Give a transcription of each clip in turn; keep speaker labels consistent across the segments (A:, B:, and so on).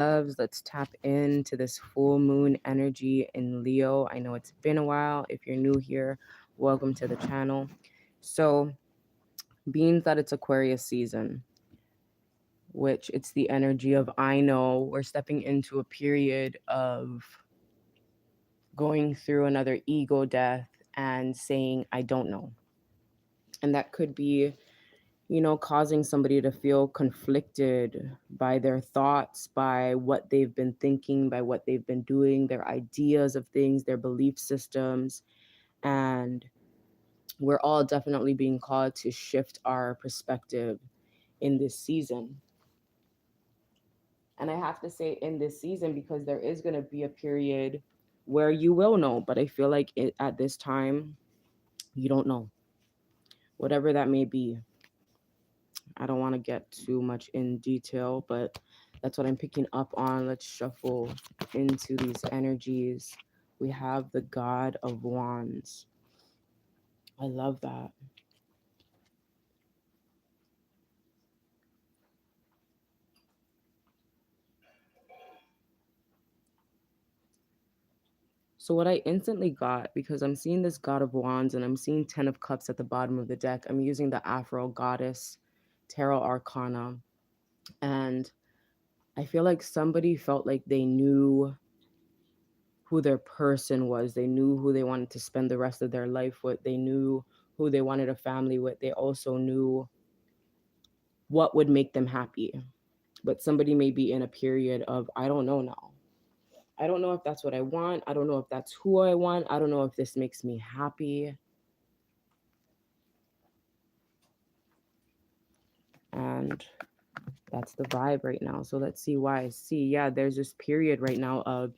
A: loves, let's tap into this full moon energy in Leo. I know it's been a while. If you're new here, welcome to the channel. So, being that it's Aquarius season, which it's the energy of I know, we're stepping into a period of going through another ego death and saying, I don't know. And that could be causing somebody to feel conflicted by their thoughts, by what they've been thinking, by what they've been doing, their ideas of things, their belief systems. And we're all definitely being called to shift our perspective in this season. And I have to say in this season because there is going to be a period where you will know, but I feel like at this time, you don't know, whatever that may be. I don't want to get too much in detail, but that's what I'm picking up on. Let's shuffle into these energies. We have the God of Wands. I love that. So, what I instantly got, because I'm seeing this God of Wands and I'm seeing 10 of Cups at the bottom of the deck, I'm using the Afro Goddess Tarot Arcana. And I feel like somebody felt like they knew who their person was. They knew who they wanted to spend the rest of their life with. They knew who they wanted a family with. They also knew what would make them happy. But somebody may be in a period of, I don't know now. I don't know if that's what I want. I don't know if that's who I want. I don't know if this makes me happy. And that's the vibe right now. So let's see why I see. Yeah, there's this period right now of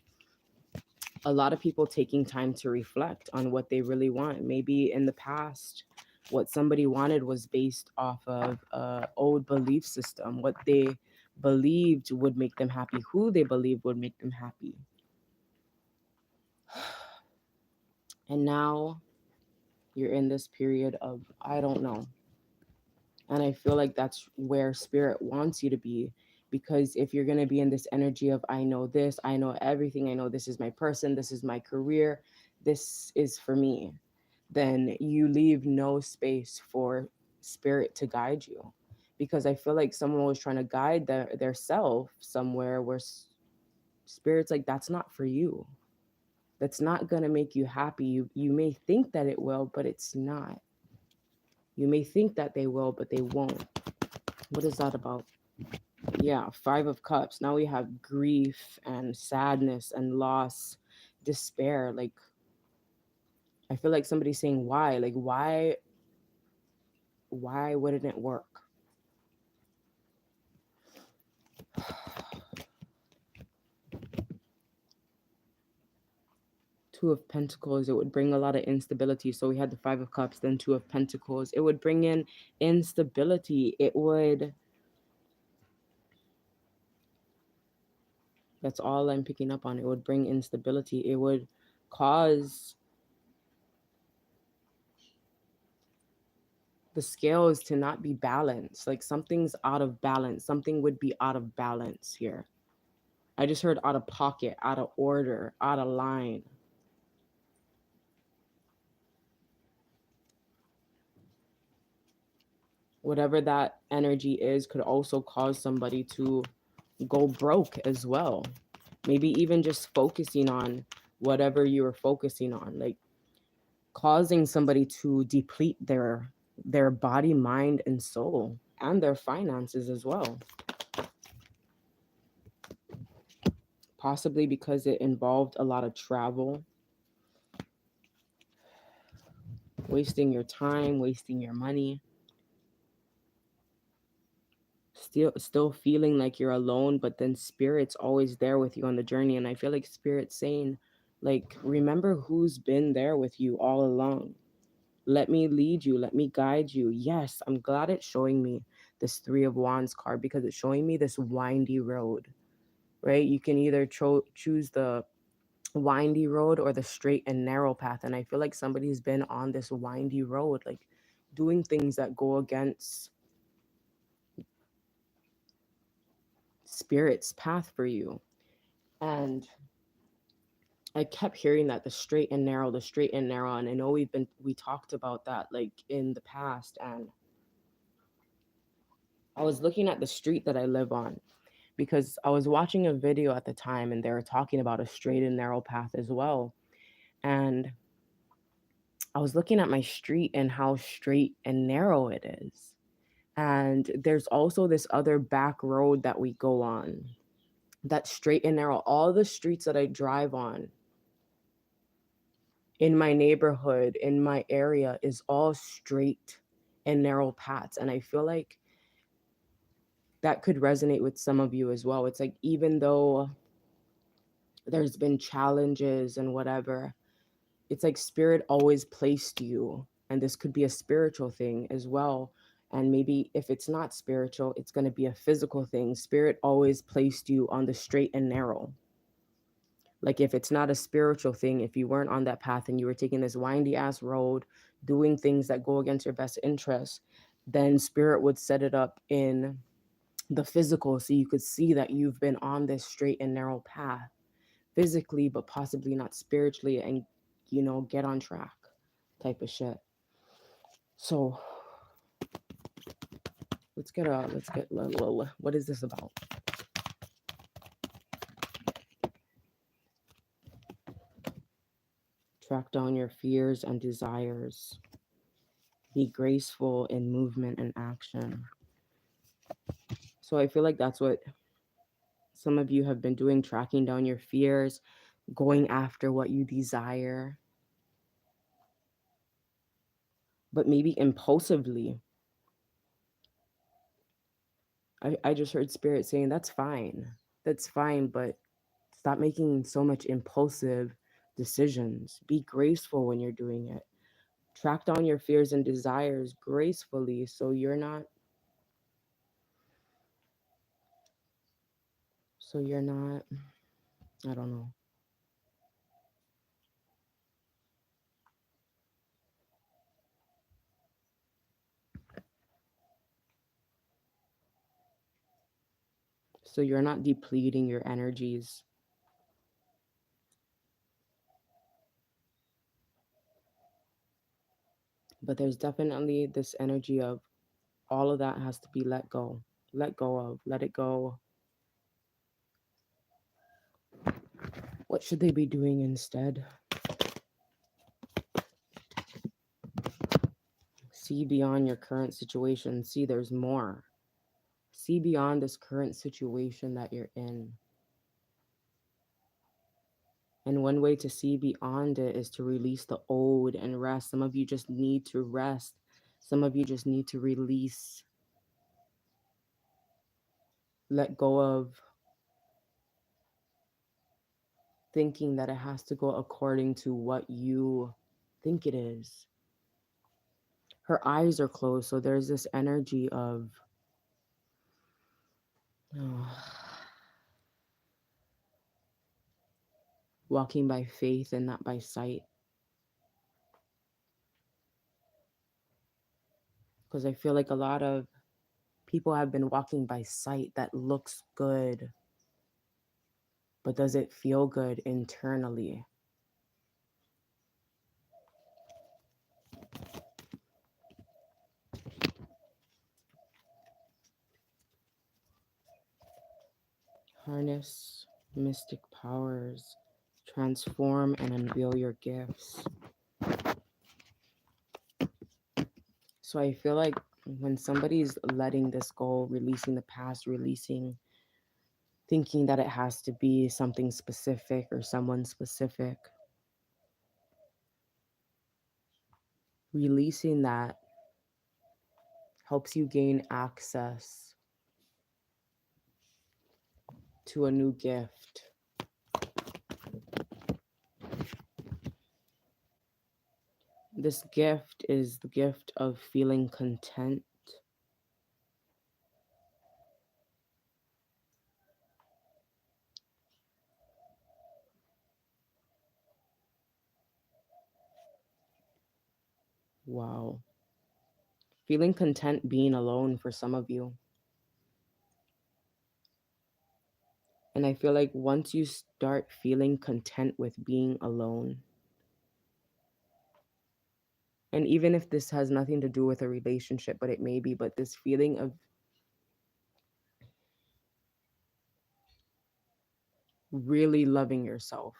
A: a lot of people taking time to reflect on what they really want. Maybe in the past, what somebody wanted was based off of old belief system, what they believed would make them happy, who they believed would make them happy. And now you're in this period of, I don't know. And I feel like that's where spirit wants you to be. Because if you're going to be in this energy of, I know this, I know everything, I know this is my person, this is my career, this is for me, then you leave no space for spirit to guide you. Because I feel like someone was trying to guide their self somewhere where spirit's like, that's not for you. That's not going to make you happy. You may think that it will, but it's not. You may think that they will, but they won't. What is that about? Yeah, 5 of Cups. Now we have grief and sadness and loss, despair. Like, I feel like somebody's saying, why? Like, why wouldn't it work? Two of Pentacles, it would bring a lot of instability. So we had the 5 of Cups, then 2 of Pentacles. It would bring in instability. That's all I'm picking up on. It would bring instability. It would cause the scales to not be balanced. Like something's out of balance. Something would be out of balance here. I just heard out of pocket, out of order, out of line. Whatever that energy is could also cause somebody to go broke as well. Maybe even just focusing on whatever you were focusing on, like causing somebody to deplete their body, mind, and soul, and their finances as well. Possibly because it involved a lot of travel, wasting your time, wasting your money, still feeling like you're alone, but then spirit's always there with you on the journey. And I feel like spirit's saying, like, remember who's been there with you all along. Let me lead you, let me guide you. Yes, I'm glad it's showing me this 3 of Wands card because it's showing me this windy road, right? You can either choose the windy road or the straight and narrow path. And I feel like somebody's been on this windy road, like doing things that go against spirit's path for you. And I kept hearing that, the straight and narrow, the straight and narrow. And I know we talked about that like in the past. And I was looking at the street that I live on because I was watching a video at the time and they were talking about a straight and narrow path as well. And I was looking at my street and how straight and narrow it is. And there's also this other back road that we go on that's straight and narrow. All the streets that I drive on in my neighborhood, in my area, is all straight and narrow paths. And I feel like that could resonate with some of you as well. It's like, even though there's been challenges and whatever, it's like spirit always placed you. And this could be a spiritual thing as well. And maybe if it's not spiritual, it's going to be a physical thing. Spirit always placed you on the straight and narrow. Like, if it's not a spiritual thing, if you weren't on that path and you were taking this windy ass road, doing things that go against your best interests, then spirit would set it up in the physical so you could see that you've been on this straight and narrow path physically, but possibly not spiritually, and get on track type of shit. So what is this about? Track down your fears and desires. Be graceful in movement and action. So I feel like that's what some of you have been doing, tracking down your fears, going after what you desire, but maybe impulsively. I just heard spirit saying that's fine. That's fine, but stop making so much impulsive decisions. Be graceful when you're doing it. Track down your fears and desires gracefully so you're not, I don't know. So you're not depleting your energies. But there's definitely this energy of all of that has to be let go. Let go of, let it go. What should they be doing instead? See beyond your current situation. See, there's more. See beyond this current situation that you're in. And one way to see beyond it is to release the old and rest. Some of you just need to rest. Some of you just need to release. Let go of thinking that it has to go according to what you think it is. Her eyes are closed, so there's this energy of walking by faith and not by sight. Because I feel like a lot of people have been walking by sight that looks good, but does it feel good internally? Harness mystic powers, transform and unveil your gifts. So I feel like when somebody's letting this go, releasing the past, thinking that it has to be something specific or someone specific, releasing that helps you gain access to a new gift. This gift is the gift of feeling content. Wow. Feeling content being alone for some of you. And I feel like once you start feeling content with being alone, and even if this has nothing to do with a relationship, but it may be, but this feeling of really loving yourself,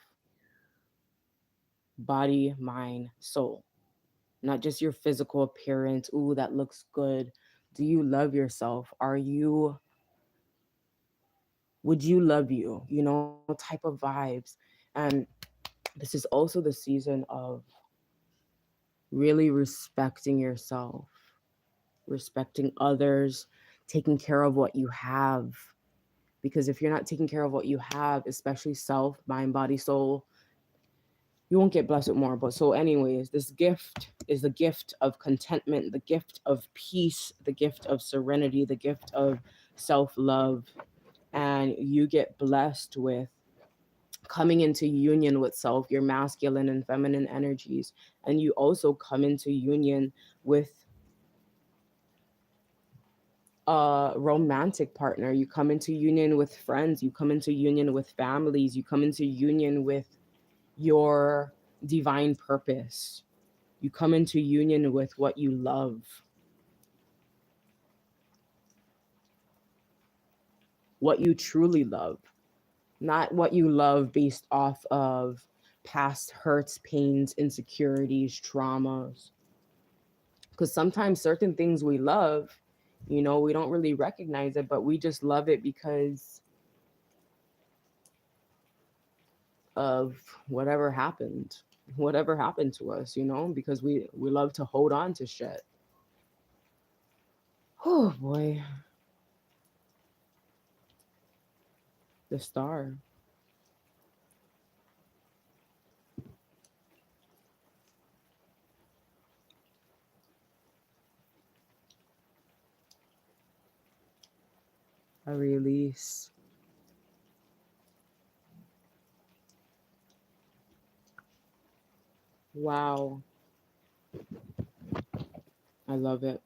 A: body, mind, soul, not just your physical appearance. Ooh, that looks good. Do you love yourself? Would you love you? Type of vibes. And this is also the season of really respecting yourself, respecting others, taking care of what you have. Because if you're not taking care of what you have, especially self, mind, body, soul, you won't get blessed with more. But so, anyways, this gift is the gift of contentment, the gift of peace, the gift of serenity, the gift of self love. And you get blessed with coming into union with self, your masculine and feminine energies. And you also come into union with a romantic partner. You come into union with friends. You come into union with families. You come into union with your divine purpose. You come into union with what you love, what you truly love, not what you love based off of past hurts, pains, insecurities, traumas. Because sometimes certain things we love, we don't really recognize it, but we just love it because of whatever happened to us, because we love to hold on to shit. Oh boy, the star. A release. Wow, I love it.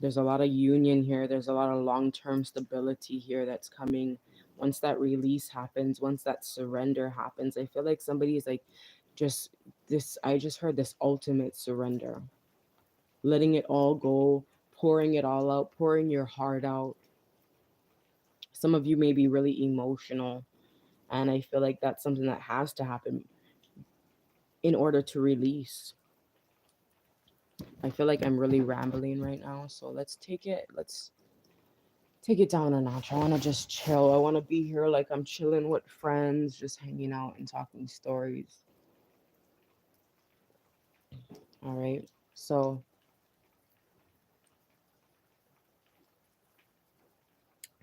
A: There's a lot of union here. There's a lot of long-term stability here that's coming. Once that release happens, once that surrender happens, I feel like somebody's like, just this, I just heard this ultimate surrender, letting it all go, pouring it all out, pouring your heart out. Some of you may be really emotional, and I feel like that's something that has to happen in order to release. I feel like I'm really rambling right now, so let's take it down a notch. I want to just chill. I want to be here like I'm chilling with friends, just hanging out and talking stories. All right. So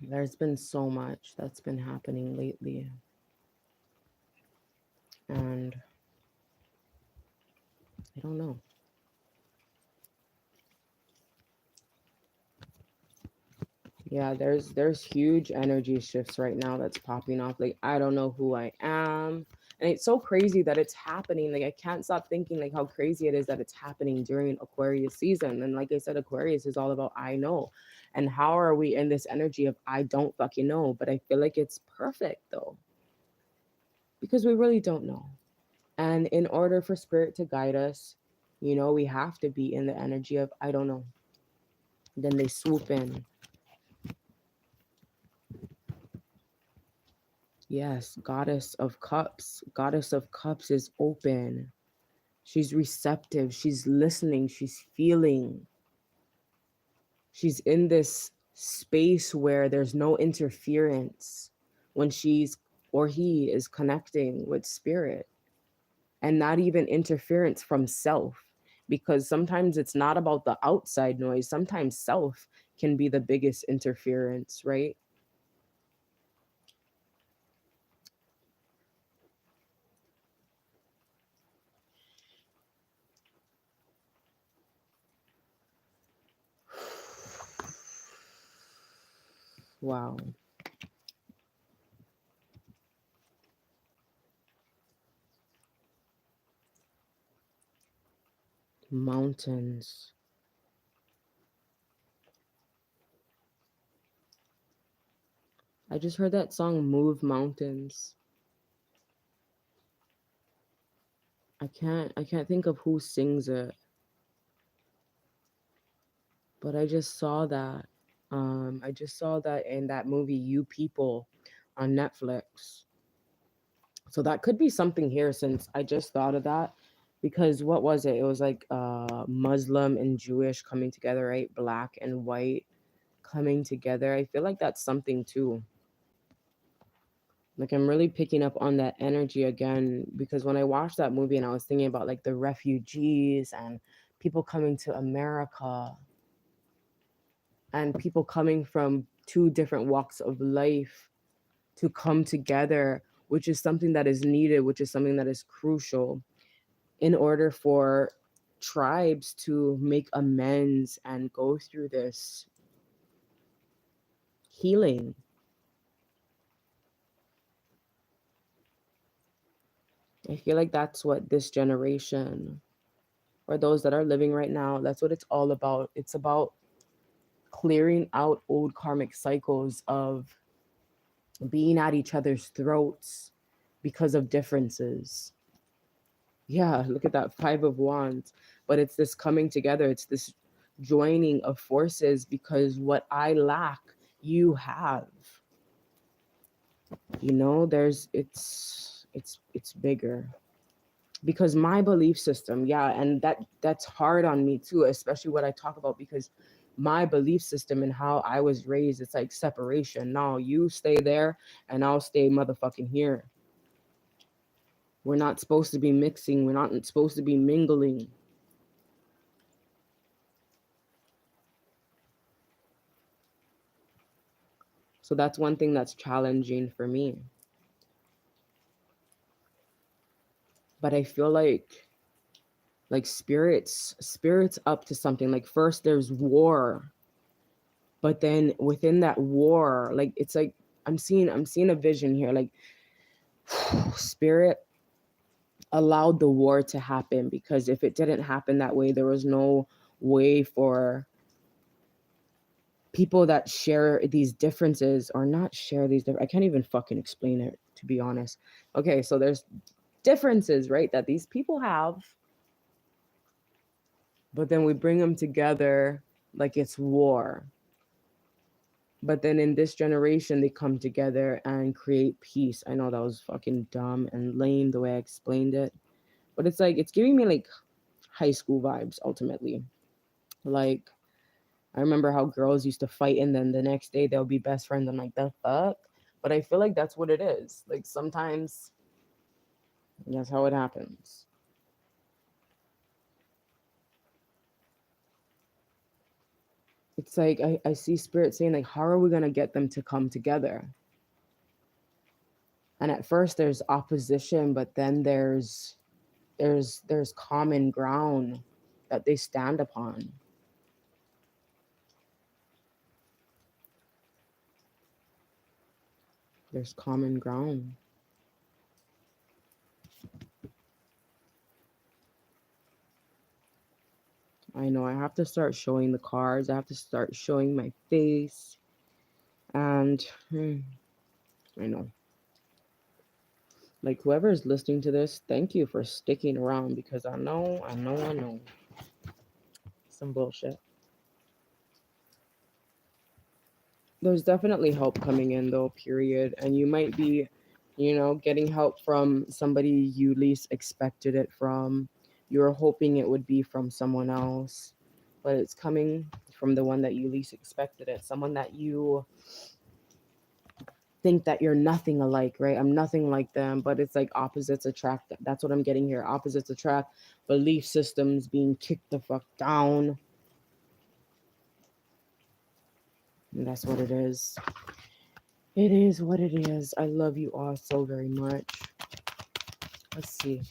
A: there's been so much that's been happening lately. And I don't know. Yeah, there's huge energy shifts right now that's popping off. Like, I don't know who I am. And it's so crazy that it's happening. Like, I can't stop thinking like how crazy it is that it's happening during Aquarius season. And like I said, Aquarius is all about I know. And how are we in this energy of I don't fucking know? But I feel like it's perfect though, because we really don't know. And in order for spirit to guide us, we have to be in the energy of I don't know. Then they swoop in. Yes, Goddess of Cups. Goddess of Cups is open. She's receptive. She's listening. She's feeling. She's in this space where there's no interference when she's or he is connecting with spirit, and not even interference from self. Because sometimes it's not about the outside noise. Sometimes self can be the biggest interference, right? Wow. Mountains. I just heard that song Move Mountains. I can't think of who sings it, but I just saw that in that movie You People on Netflix. So that could be something here since I just thought of that because what was it? It was like Muslim and Jewish coming together, right? Black and white coming together. I feel like that's something too. Like I'm really picking up on that energy again because when I watched that movie and I was thinking about like the refugees and people coming to America and people coming from two different walks of life to come together, which is something that is needed, which is something that is crucial in order for tribes to make amends and go through this healing. I feel like that's what this generation or those that are living right now, that's what it's all about. It's about clearing out old karmic cycles of being at each other's throats because of differences. Yeah, look at that Five of Wands. But it's this coming together, it's this joining of forces because what I lack, you have. You know, it's bigger. Because my belief system, yeah, and that's hard on me too, especially what I talk about because my belief system and how I was raised, it's like separation. No, you stay there and I'll stay motherfucking here. We're not supposed to be mixing, we're not supposed to be mingling. So that's one thing that's challenging for me. But I feel like spirits up to something. Like first there's war, but then within that war, like it's like I'm seeing a vision here. Like spirit allowed the war to happen because if it didn't happen that way, there was no way for people that share these differences or not share these I can't even fucking explain it to be honest. Okay, so there's differences, right, that these people have, but then we bring them together like it's war. But then in this generation, they come together and create peace. I know that was fucking dumb and lame the way I explained it, but it's like it's giving me like high school vibes ultimately. Like I remember how girls used to fight and then the next day they'll be best friends. I'm like, the fuck? But I feel like that's what it is. Like sometimes that's how it happens. It's like I see spirit saying like, how are we gonna get them to come together? And at first there's opposition, but then there's common ground that they stand upon. There's common ground. I know I have to start showing the cards. I have to start showing my face. And I know. Like whoever is listening to this, thank you for sticking around because I know. Some bullshit. There's definitely help coming in though, period. And you might be, getting help from somebody you least expected it from. You're hoping it would be from someone else, but it's coming from the one that you least expected it. Someone that you think that you're nothing alike, right? I'm nothing like them, but it's like opposites attract. That's what I'm getting here. Opposites attract. Belief systems being kicked the fuck down. And that's what it is. It is what it is. I love you all so very much. Let's see.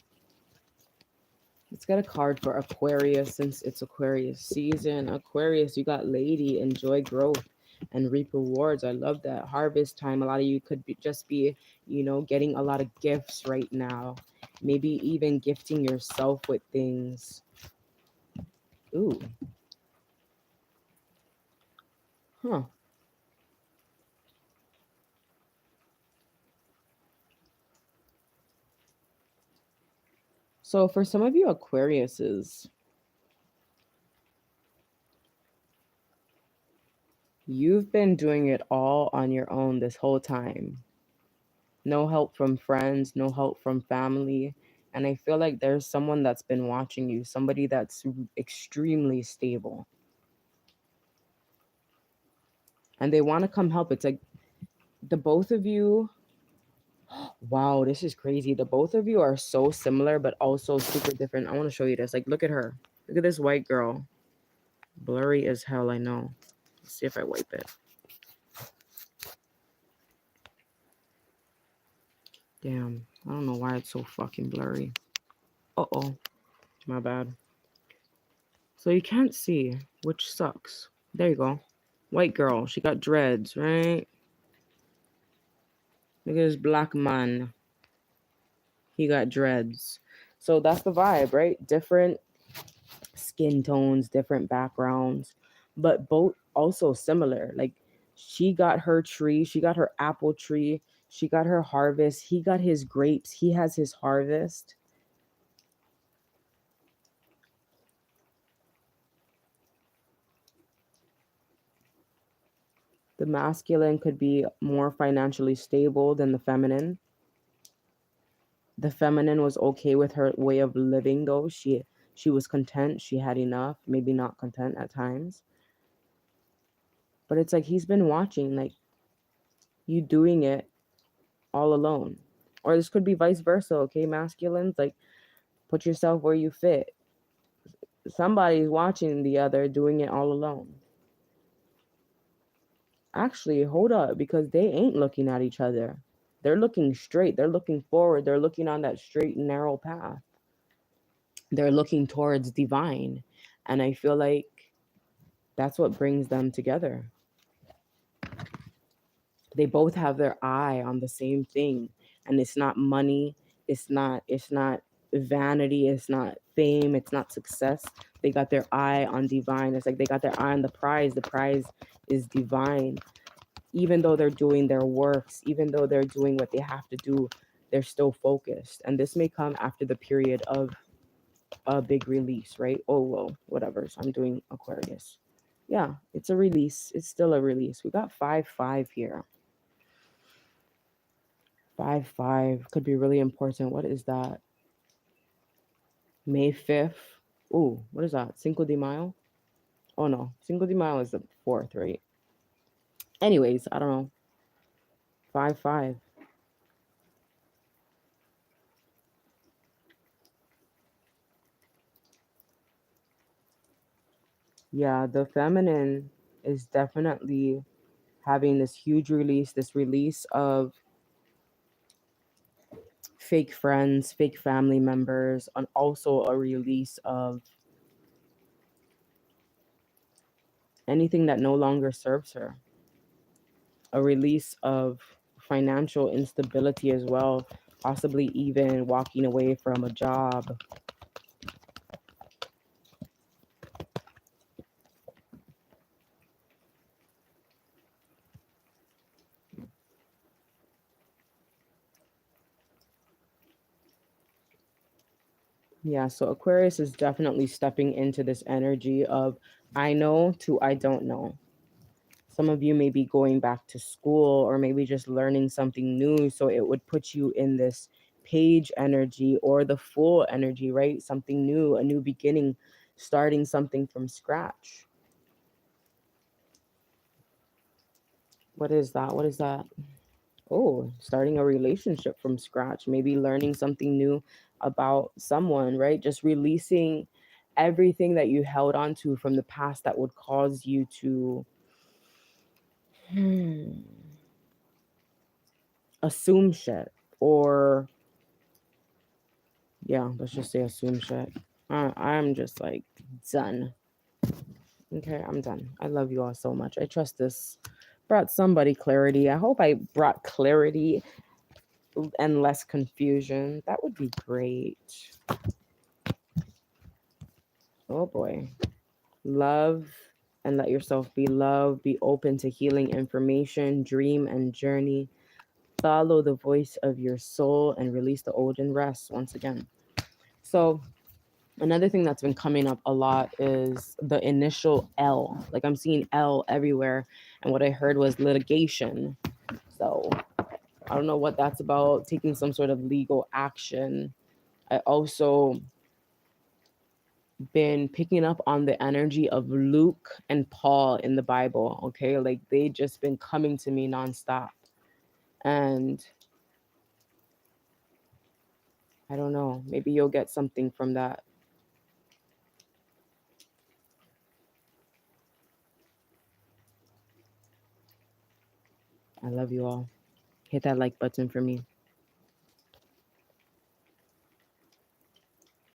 A: Let's get a card for Aquarius since it's Aquarius season. Aquarius, you got lady, enjoy growth and reap rewards. I love that. Harvest time. A lot of you could just be, getting a lot of gifts right now. Maybe even gifting yourself with things. Ooh. Huh. So for some of you Aquariuses, you've been doing it all on your own this whole time. No help from friends, no help from family. And I feel like there's someone that's been watching you, somebody that's extremely stable. And they want to come help. It's like the both of you, wow, this is crazy. The both of you are so similar, but also super different. I want to show you this. Like, look at her. Look at this white girl. Blurry as hell, I know. Let's see if I wipe it. Damn, I don't know why it's so fucking blurry. Uh-oh, my bad. So you can't see, which sucks. There you go. White girl, she got dreads, right? Look at this black man. He got dreads. So that's the vibe, right? Different skin tones, different backgrounds, but both also similar. Like she got her tree, she got her apple tree, she got her harvest, he got his grapes, he has his harvest. The masculine could be more financially stable than the feminine. The feminine was okay with her way of living though. She was content, she had enough, maybe not content at times. But it's like he's been watching like you doing it all alone. Or this could be vice versa, okay, masculines? Like put yourself where you fit. Somebody's watching the other doing it all alone. Actually, hold up, because they ain't looking at each other. They're looking straight, they're looking forward, they're looking on that straight and narrow path. They're looking towards divine. And I feel like that's what brings them together. They both have their eye on the same thing. And it's not money, it's not vanity, it's not fame, it's not success. They got their eye on divine. It's like they got their eye on the prize. The prize is divine. Even though they're doing their works, even though they're doing what they have to do, they're still focused. And this may come after the period of a big release, right? Oh, well, whatever. So I'm doing Aquarius. Yeah, it's a release. It's still a release. We got 5-5 here. 5-5 could be really important. What is that? May 5th. Oh, what is that? Cinco de Mayo? Oh no, Cinco de Mayo is the 4th, right? Anyways, I don't know. 5-5. Yeah, the feminine is definitely having this huge release, this release of fake friends, fake family members, and also a release of anything that no longer serves her, a release of financial instability as well, possibly even walking away from a job. Yeah, so Aquarius is definitely stepping into this energy of I know to I don't know. Some of you may be going back to school or maybe just learning something new. So it would put you in this page energy or the full energy, right? Something new, a new beginning, starting something from scratch. What is that? What is that? Oh, starting a relationship from scratch, maybe learning something new about someone, right? Just releasing everything that you held on to from the past that would cause you to assume shit or yeah, let's just say assume shit. I'm just like done. Okay, I'm done. I love you all so much. I trust this brought somebody clarity. I hope I brought clarity and less confusion. That would be great. Oh boy. Love and let yourself be loved. Be open to healing information, dream and journey. Follow the voice of your soul and release the old and rest once again. So another thing that's been coming up a lot is the initial L. Like I'm seeing L everywhere. And what I heard was litigation. So I don't know what that's about, taking some sort of legal action. I also been picking up on the energy of Luke and Paul in the Bible. Okay. Like they just been coming to me nonstop. And I don't know, maybe you'll get something from that. I love you all. Hit that like button for me.